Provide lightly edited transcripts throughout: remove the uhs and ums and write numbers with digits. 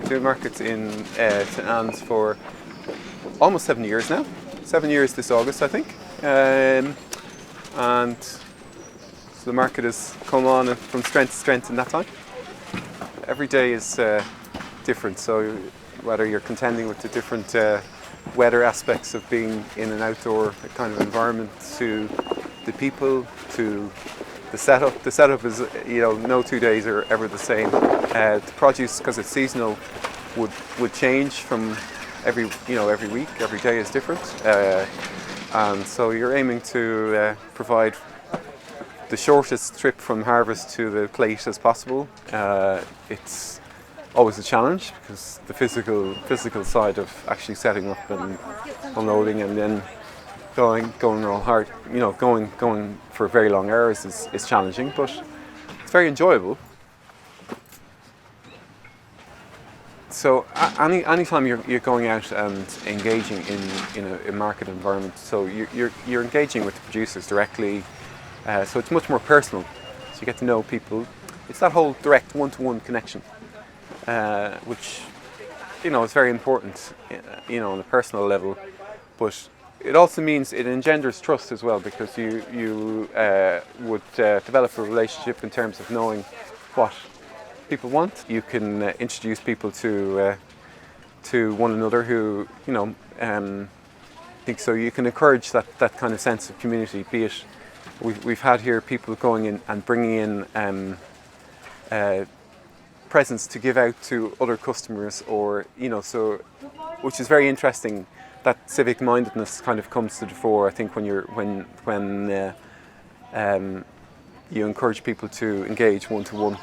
been doing markets in St Anne's for almost 7 years now. 7 years this August, I think. And so the market has come on from strength to strength in that time. Every day is different, so whether you're contending with the different weather aspects of being in an outdoor kind of environment, to the people, to the setup. The setup is, no 2 days are ever the same. The produce, because it's seasonal, would change from every week. Every day is different, and so you're aiming to provide the shortest trip from harvest to the plate as possible. It's always a challenge because the physical side of actually setting up and unloading and then going all hard, going for very long hours is challenging, but it's very enjoyable. So anytime you're going out and engaging in a market environment, so you're engaging with the producers directly, so it's much more personal. So you get to know people. It's that whole direct one-to-one connection, which is very important, on a personal level, but it also means it engenders trust as well, because you would develop a relationship in terms of knowing what people want. You can introduce people to one another who, think so. You can encourage that kind of sense of community. Be it we've had here people going in and bringing in presents to give out to other customers, or so, which is very interesting. That civic mindedness kind of comes to the fore, I think, when you encourage people to engage one-to-one,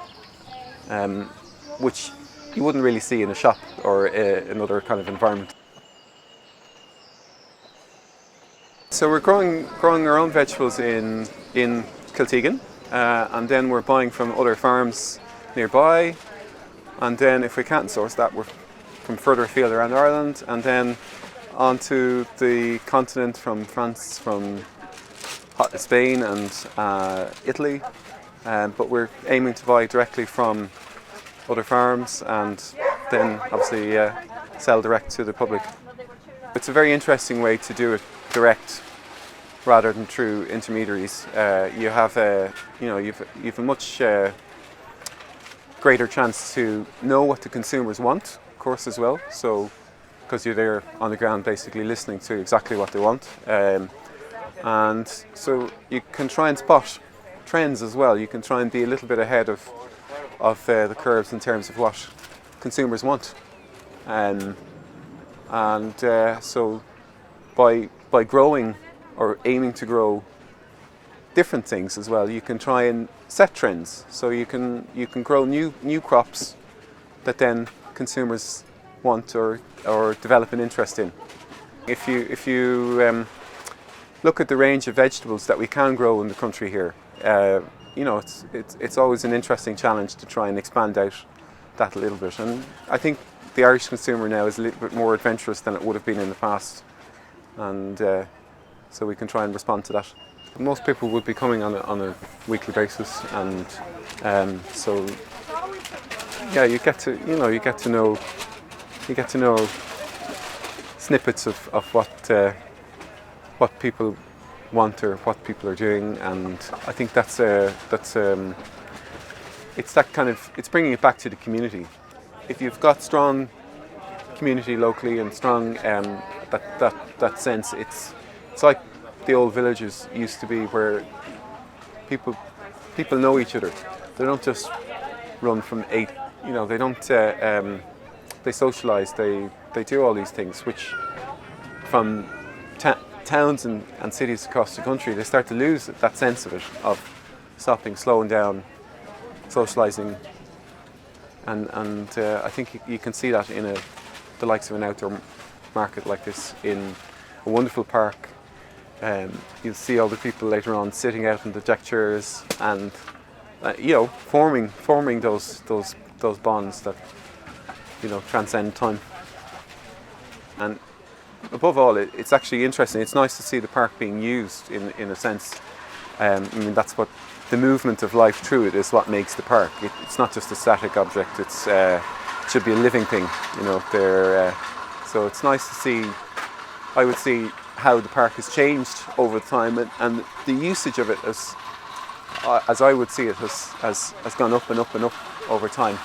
which you wouldn't really see in a shop or another kind of environment. So we're growing our own vegetables in Kiltegan, and then we're buying from other farms nearby, and then if we can't source that, we're from further afield around Ireland, and then onto the continent, from France, from Spain and Italy, but we're aiming to buy directly from other farms and then obviously sell direct to the public. It's a very interesting way to do it direct rather than through intermediaries. You have a much greater chance to know what the consumers want, of course, as well. So, because you're there on the ground basically listening to exactly what they want. And so you can try and spot trends as well. You can try and be a little bit ahead of the curves in terms of what consumers want. So by growing or aiming to grow different things as well, you can try and set trends. So you can grow new crops that then consumers want or develop an interest in. If you look at the range of vegetables that we can grow in the country here, it's always an interesting challenge to try and expand out that a little bit. And I think the Irish consumer now is a little bit more adventurous than it would have been in the past, and so we can try and respond to that. Most people would be coming on a weekly basis, and so yeah, you get to know snippets of what people want or what people are doing, and I think it's bringing it back to the community. If you've got strong community locally and strong that sense, it's like the old villages used to be, where people know each other. They don't just run from eight. They don't. They socialise. They do all these things, which from towns and cities across the country, they start to lose that sense of it, of stopping, slowing down, socialising, and I think you can see that in the likes of an outdoor market like this, in a wonderful park. You'll see all the people later on sitting out in the deck chairs and forming those bonds that transcend time. And above all, it's actually interesting. It's nice to see the park being used in a sense. That's what the movement of life through it is, what makes the park. It's not just a static object. It's should be a living thing. You know, so it's nice to see. I would see how the park has changed over time, and the usage of it as I would see it, has gone up and up and up over time.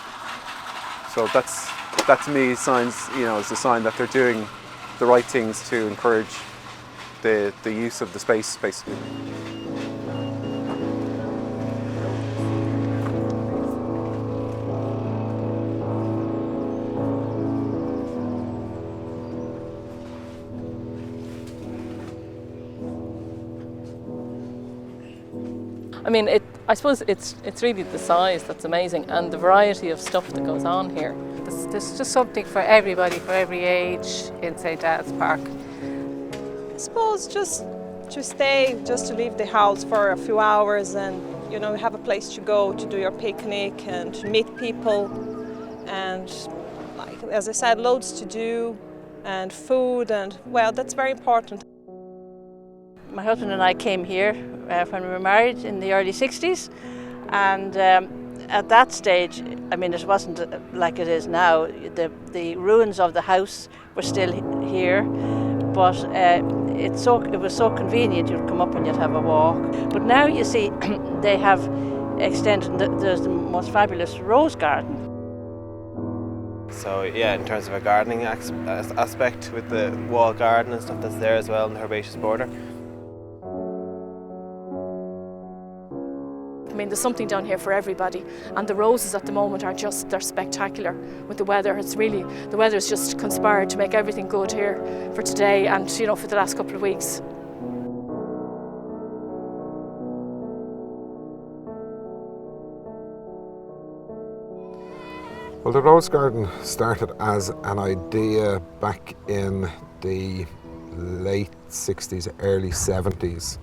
So that to me signs, you know, is a sign that they're doing the right things to encourage the use of the space, basically. I mean, I suppose it's really the size that's amazing, and the variety of stuff that goes on here. There's just something for everybody, for every age in St. Anne's Park. I suppose just to stay, just to leave the house for a few hours and, you know, have a place to go to do your picnic and to meet people. And like, as I said, loads to do and food, and well, that's very important. My husband and I came here when we were married in the early 60s, and at that stage, I mean, it wasn't like it is now. The ruins of the house were still here, but it was so convenient. You'd come up and you'd have a walk. But now you see they have extended, there's the most fabulous rose garden. So yeah, in terms of a gardening aspect with the wall garden and stuff that's there as well, and the herbaceous border. I mean, there's something down here for everybody, and the roses at the moment they're spectacular with the weather. The weather's just conspired to make everything good here for today and, you know, for the last couple of weeks. Well, the Rose Garden started as an idea back in the late 60s, early 70s.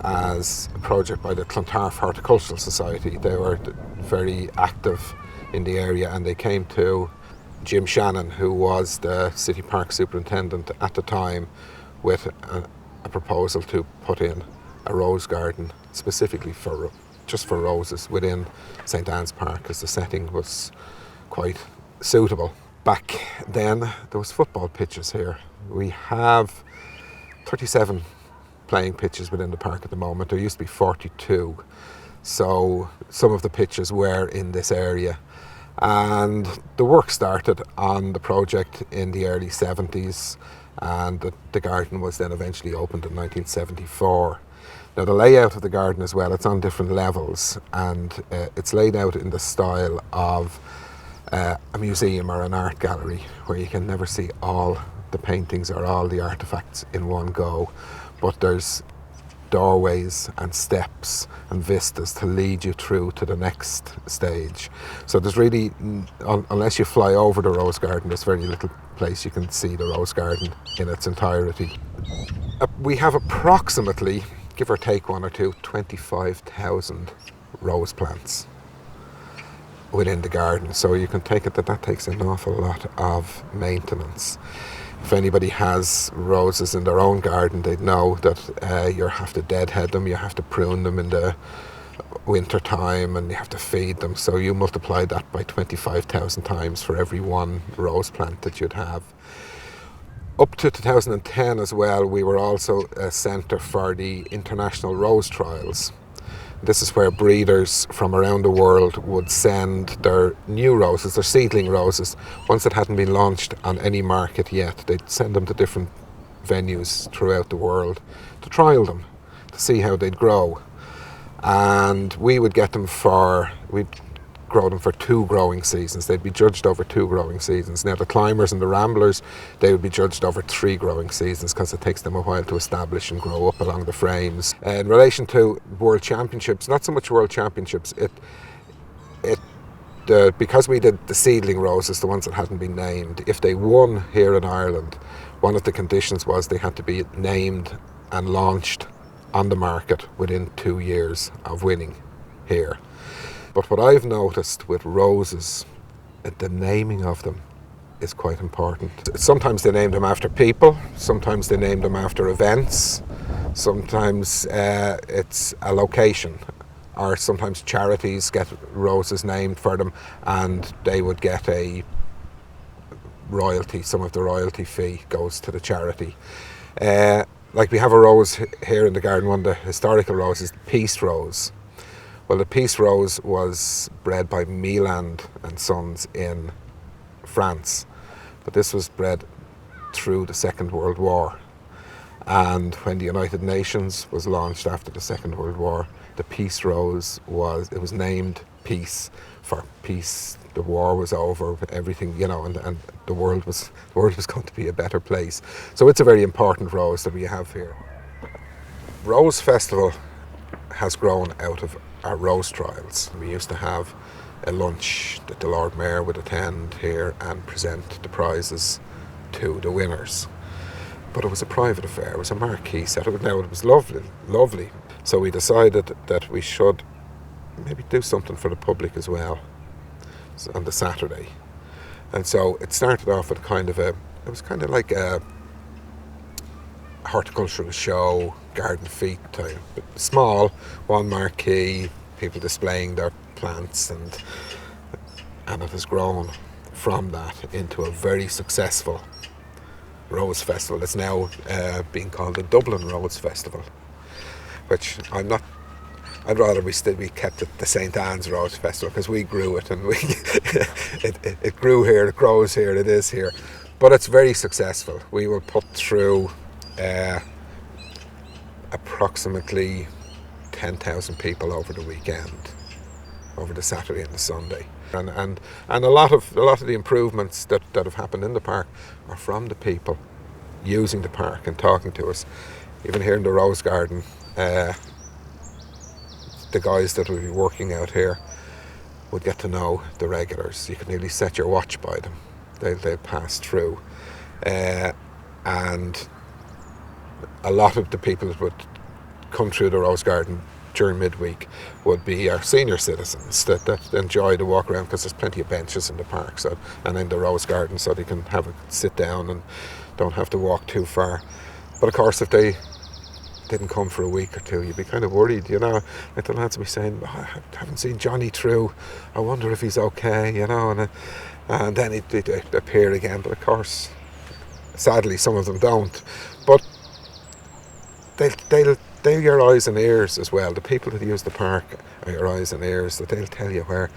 As a project by the Clontarf Horticultural Society. They were very active in the area, and they came to Jim Shannon, who was the City Park Superintendent at the time, with a proposal to put in a rose garden specifically just for roses within St. Anne's Park, because the setting was quite suitable. Back then there was football pitches here. We have 37 playing pitches within the park at the moment. There used to be 42, so some of the pitches were in this area, and the work started on the project in the early 70s, and the garden was then eventually opened in 1974. Now the layout of the garden as well, it's on different levels, and it's laid out in the style of a museum or an art gallery, where you can never see all the paintings or all the artefacts in one go. But there's doorways and steps and vistas to lead you through to the next stage. So there's really, unless you fly over the Rose Garden, there's very little place you can see the Rose Garden in its entirety. We have approximately, give or take one or two, 25,000 rose plants within the garden. So you can take it that takes an awful lot of maintenance. If anybody has roses in their own garden, they'd know that you have to deadhead them, you have to prune them in the winter time, and you have to feed them. So you multiply that by 25,000 times for every one rose plant that you'd have. Up to 2010 as well, we were also a centre for the International Rose Trials. This is where breeders from around the world would send their new roses, their seedling roses, ones that hadn't been launched on any market yet. They'd send them to different venues throughout the world to trial them, to see how they'd grow. And we would get them we'd grow them for 2 growing seasons. They'd be judged over 2 growing seasons. Now the climbers and the ramblers, they would be judged over 3 growing seasons, because it takes them a while to establish and grow up along the frames. In relation to World Championships, not so much World Championships, because we did the seedling roses, the ones that hadn't been named, if they won here in Ireland, one of the conditions was they had to be named and launched on the market within 2 years of winning here. But what I've noticed with roses, the naming of them is quite important. Sometimes they name them after people, sometimes they name them after events, sometimes it's a location. or sometimes charities get roses named for them, and they would get a royalty. Some of the royalty fee goes to the charity. Like we have a rose here in the garden, one of the historical roses, the Peace Rose. Well, the Peace Rose was bred by Meland and Sons in France, but this was bred through the Second World War. And when the United Nations was launched after the Second World War, the Peace Rose was named Peace, for peace. The war was over, everything, you know, and the world was going to be a better place. So it's a very important rose that we have here. Rose Festival has grown out of our rose trials. We used to have a lunch that the Lord Mayor would attend here and present the prizes to the winners. But it was a private affair, it was a marquee set. Now it was lovely. So we decided that we should maybe do something for the public as well on the Saturday. And so it started off with it was kind of like a horticultural show, garden feet type, but small, one marquee, people displaying their plants, and it has grown from that into a very successful Rose Festival. It's now being called the Dublin Rose Festival, which I'd rather we kept it the St. Anne's Rose Festival, because we grew it, and it grew here, it grows here, it is here. But it's very successful. We will put through approximately 10,000 people over the weekend, over the Saturday and the Sunday. And a lot of the improvements that have happened in the park are from the people using the park and talking to us. Even here in the Rose Garden, the guys that will be working out here would get to know the regulars. You can nearly set your watch by them. They'll pass through. And a lot of the people that would come through the Rose Garden during midweek would be our senior citizens that enjoy the walk around, because there's plenty of benches in the park and in the Rose Garden, so they can have a sit down and don't have to walk too far. But of course, if they didn't come for a week or two, you'd be kind of worried, you know. Like the lads would be saying, I haven't seen Johnny through, I wonder if he's okay, you know, and then he'd appear again. But of course, sadly, some of them don't. But they're your eyes and ears as well. The people that use the park are your eyes and ears, that they'll tell you where,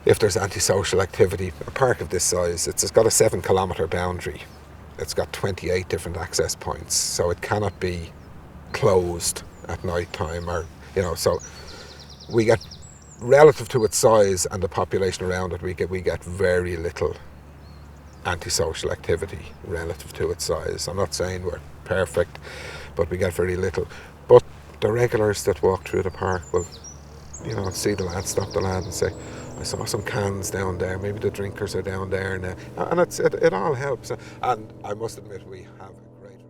if there's antisocial activity. A park of this size, it's got a 7-kilometre boundary. It's got 28 different access points, so it cannot be closed at night time, or, you know, so we get, relative to its size and the population around it, we get very little antisocial activity relative to its size. I'm not saying we're perfect, but we get very little. But the regulars that walk through the park will, you know, see the lad, stop the lad and say, I saw some cans down there, maybe the drinkers are down there now. And it all helps. And I must admit, we have a great...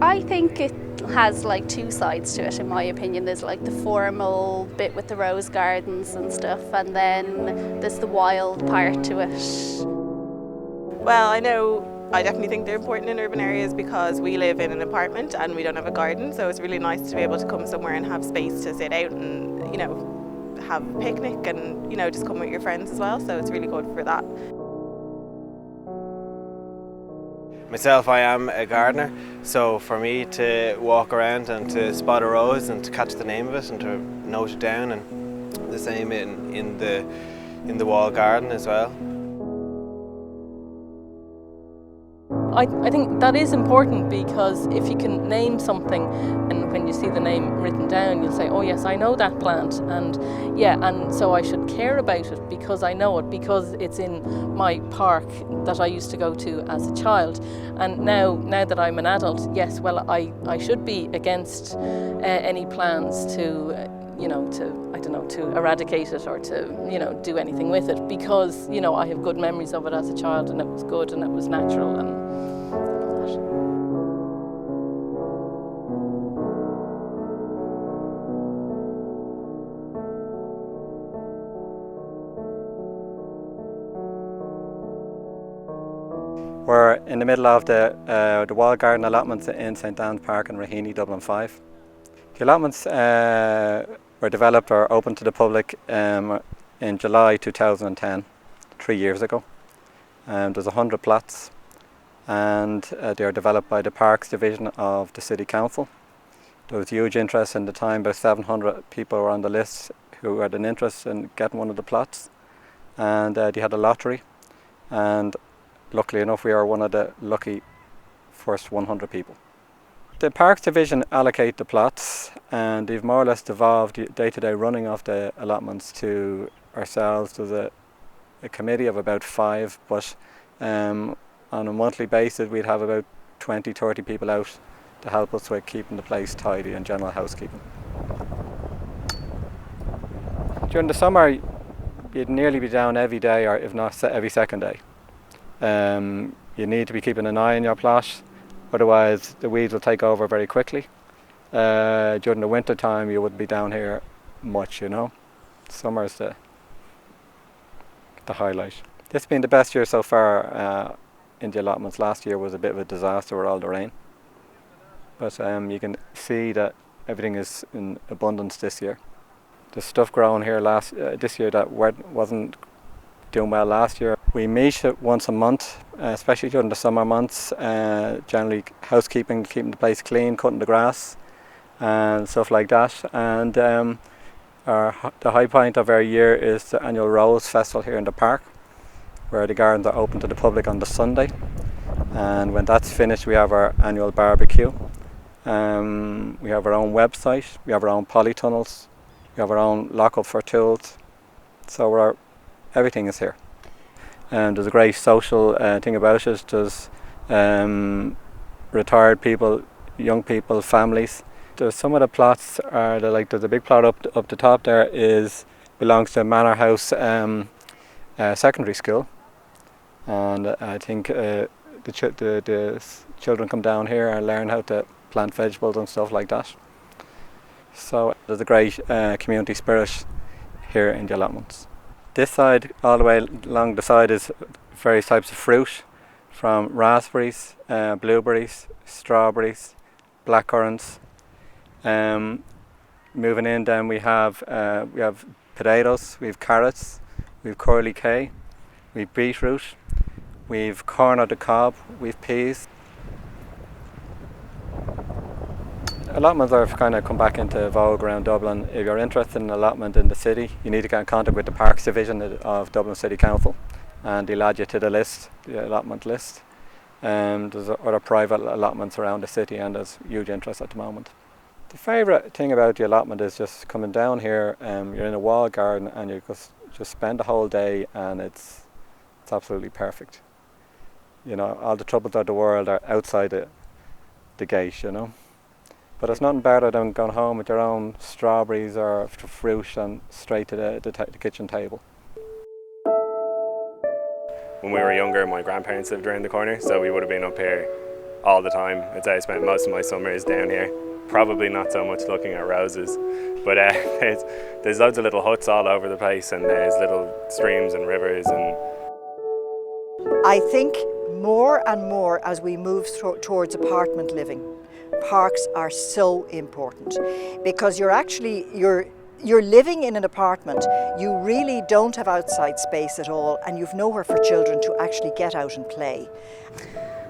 I think it has like two sides to it, in my opinion. There's like the formal bit with the rose gardens and stuff, and then there's the wild part to it. Well, I definitely think they're important in urban areas, because we live in an apartment and we don't have a garden, so it's really nice to be able to come somewhere and have space to sit out and, you know, have a picnic and, you know, just come with your friends as well, so it's really good for that. Myself, I am a gardener, so for me to walk around and to spot a rose and to catch the name of it and to note it down, and the same in the wall garden as well. I think that is important, because if you can name something, and when you see the name written down, you'll say, oh yes, I know that plant, and yeah, and so I should care about it because I know it, because it's in my park that I used to go to as a child. And now that I'm an adult, yes, well, I should be against any plans to to eradicate it or to, you know, do anything with it, because, you know, I have good memories of it as a child, and it was good and it was natural and all that. We're in the middle of the walled garden allotments in St Anne's Park in Raheny, Dublin 5. The allotments were developed or opened to the public in July 2010, 3 years ago. There's 100 plots, and they are developed by the Parks Division of the City Council. There was huge interest in the time. About 700 people were on the list who had an interest in getting one of the plots, and they had a lottery, and luckily enough we are one of the lucky first 100 people. The Parks Division allocate the plots, and they've more or less devolved the day-to-day running of the allotments to ourselves. There's a committee of about 5, but on a monthly basis we'd have about 20-30 people out to help us with keeping the place tidy and general housekeeping. During the summer you'd nearly be down every day, or if not every second day. You need to be keeping an eye on your plot, otherwise the weeds will take over very quickly. During the winter time you wouldn't be down here much, you know. Summer's the highlight. This has been the best year so far in the allotments. Last year was a bit of a disaster with all the rain, but you can see that everything is in abundance this year. There's stuff growing here this year that wasn't doing well last year. We meet once a month, especially during the summer months, generally housekeeping, keeping the place clean, cutting the grass and stuff like that. And the high point of our year is the annual Rose Festival here in the park, where the gardens are open to the public on the Sunday. And when that's finished we have our annual barbecue. We have our own website, we have our own polytunnels, we have our own lock-up for tools. So everything is here. And there's a great social thing about it. There's retired people, young people, families. There's some of the plots are there's a big plot up the top there belongs to Manor House Secondary School, and I think the children come down here and learn how to plant vegetables and stuff like that. So there's a great community spirit here in the allotments. This side, all the way along the side, is various types of fruit, from raspberries, blueberries, strawberries, blackcurrants. Moving in, then we have potatoes, we have carrots, we have curly K, we have beetroot, we have corn on the cob, we have peas. Allotments have kind of come back into vogue around Dublin. If you're interested in an allotment in the city, you need to get in contact with the Parks Division of Dublin City Council, and they'll add you to the list, the allotment list. There's other private allotments around the city, and there's huge interest at the moment. The favourite thing about the allotment is just coming down here. You're in a walled garden and you just spend the whole day, and it's absolutely perfect. You know, all the troubles of the world are outside the gate, you know. But there's nothing better than going home with your own strawberries or fruit and straight to the kitchen table. When we were younger, my grandparents lived around the corner, so we would have been up here all the time. I'd say I spent most of my summers down here. Probably not so much looking at roses, but there's loads of little huts all over the place, and there's little streams and rivers. And I think more and more as we move towards apartment living, parks are so important, because you're living in an apartment. You really don't have outside space at all, and you've nowhere for children to actually get out and play.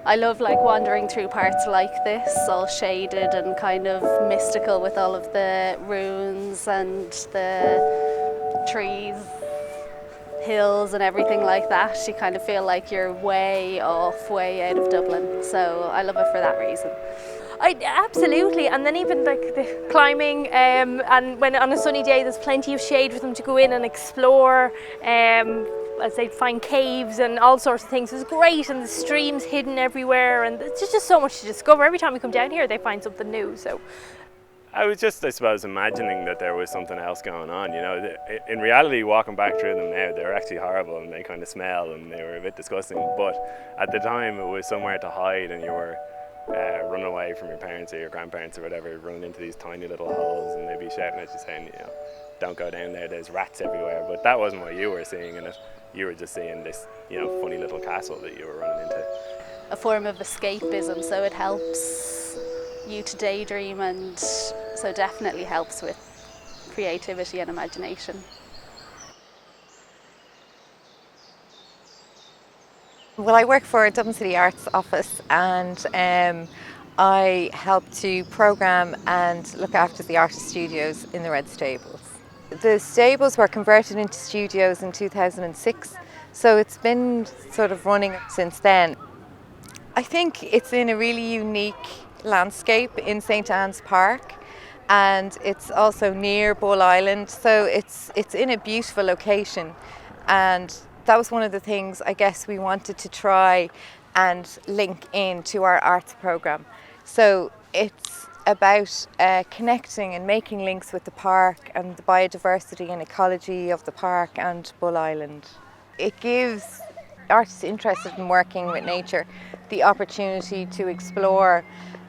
I love wandering through parts like this, all shaded and kind of mystical with all of the ruins and the trees, hills and everything like that. You kind of feel like you're way off, way out of Dublin. So I love it for that reason. Absolutely, and then even the climbing, and when on a sunny day there's plenty of shade for them to go in and explore. As they find caves and all sorts of things. It's great, and the streams hidden everywhere, and it's just so much to discover. Every time we come down here they find something new. So I was just, I suppose, imagining that there was something else going on. You know, in reality, walking back through them now, they're actually horrible and they kind of smell and they were a bit disgusting. But at the time, it was somewhere to hide, and you were running away from your parents or your grandparents or whatever, running into these tiny little holes, and they'd be shouting at you saying, you know, don't go down there, there's rats everywhere. But that wasn't what you were seeing in it. You were just seeing this, you know, funny little castle that you were running into. a form of escapism, so it helps you to daydream, and so definitely helps with creativity and imagination. Well, I work for Dublin City Arts Office, and I help to programme and look after the artist studios in the Red Stables. The stables were converted into studios in 2006, so it's been sort of running since then. I think it's in a really unique landscape in St Anne's Park, and it's also near Bull Island, so it's in a beautiful location, and that was one of the things I guess we wanted to try and link into our arts programme. So it's about connecting and making links with the park and the biodiversity and ecology of the park and Bull Island. It gives artists interested in working with nature the opportunity to explore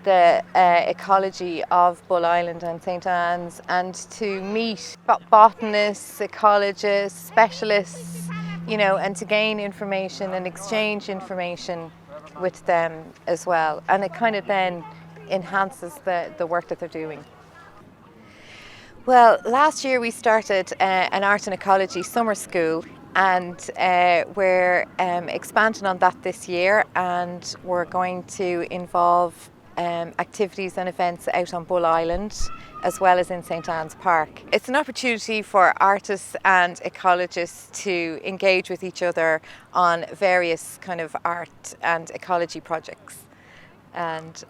the ecology of Bull Island and St Anne's, and to meet botanists, ecologists, specialists, you know, and to gain information and exchange information with them as well. And it kind of then enhances the work that they're doing. Well, last year we started an art and ecology summer school, and we're expanding on that this year, and we're going to involve activities and events out on Bull Island as well as in St Anne's Park. It's an opportunity for artists and ecologists to engage with each other on various kind of art and ecology projects. And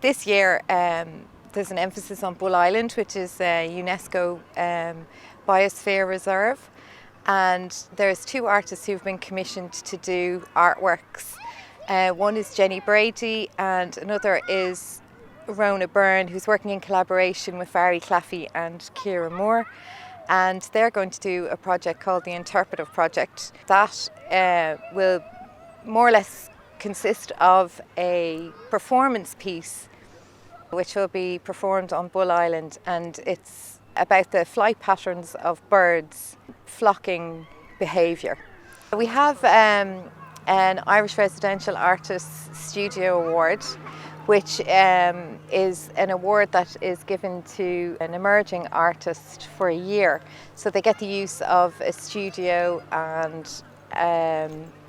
this year there's an emphasis on Bull Island, which is a UNESCO Biosphere Reserve. And there's two artists who've been commissioned to do artworks. One is Jenny Brady, and another is Rona Byrne, who's working in collaboration with Barry Claffey and Ciara Moore. And they're going to do a project called the Interpretive Project. That will more or less consist of a performance piece which will be performed on Bull Island, and it's about the flight patterns of birds, flocking behaviour. We have an Irish Residential Artists Studio Award, which is an award that is given to an emerging artist for a year. So they get the use of a studio and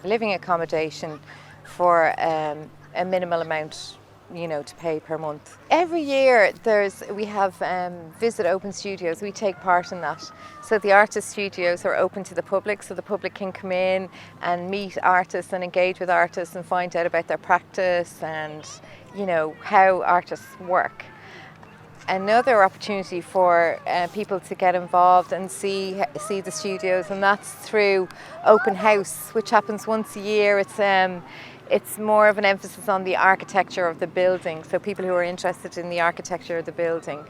living accommodation for a minimal amount, you know, to pay per month. Every year we have Visit Open Studios. We take part in that. So the artist studios are open to the public, so the public can come in and meet artists and engage with artists and find out about their practice and, you know, how artists work. Another opportunity for people to get involved and see the studios, and that's through Open House, which happens once a year. It's more of an emphasis on the architecture of the building, so people who are interested in the architecture of the building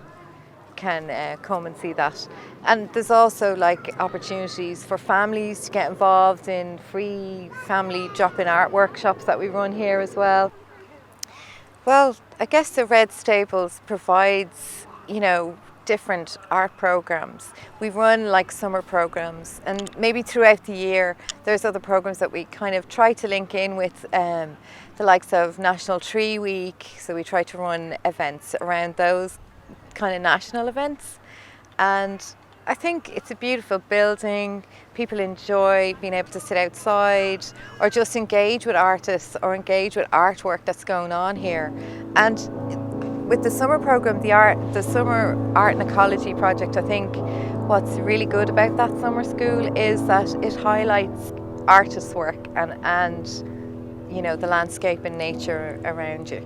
can come and see that. And there's also like opportunities for families to get involved in free family drop-in art workshops that we run here as well. Well, I guess the Red Stables provides, you know, different art programs. We run like summer programs, and maybe throughout the year there's other programs that we kind of try to link in with the likes of National Tree Week, so we try to run events around those kind of national events. And I think it's a beautiful building. People enjoy being able to sit outside or just engage with artists or engage with artwork that's going on here. And with the summer programme, the Summer Art and Ecology Project, I think what's really good about that summer school is that it highlights artists' work and you know, the landscape and nature around you.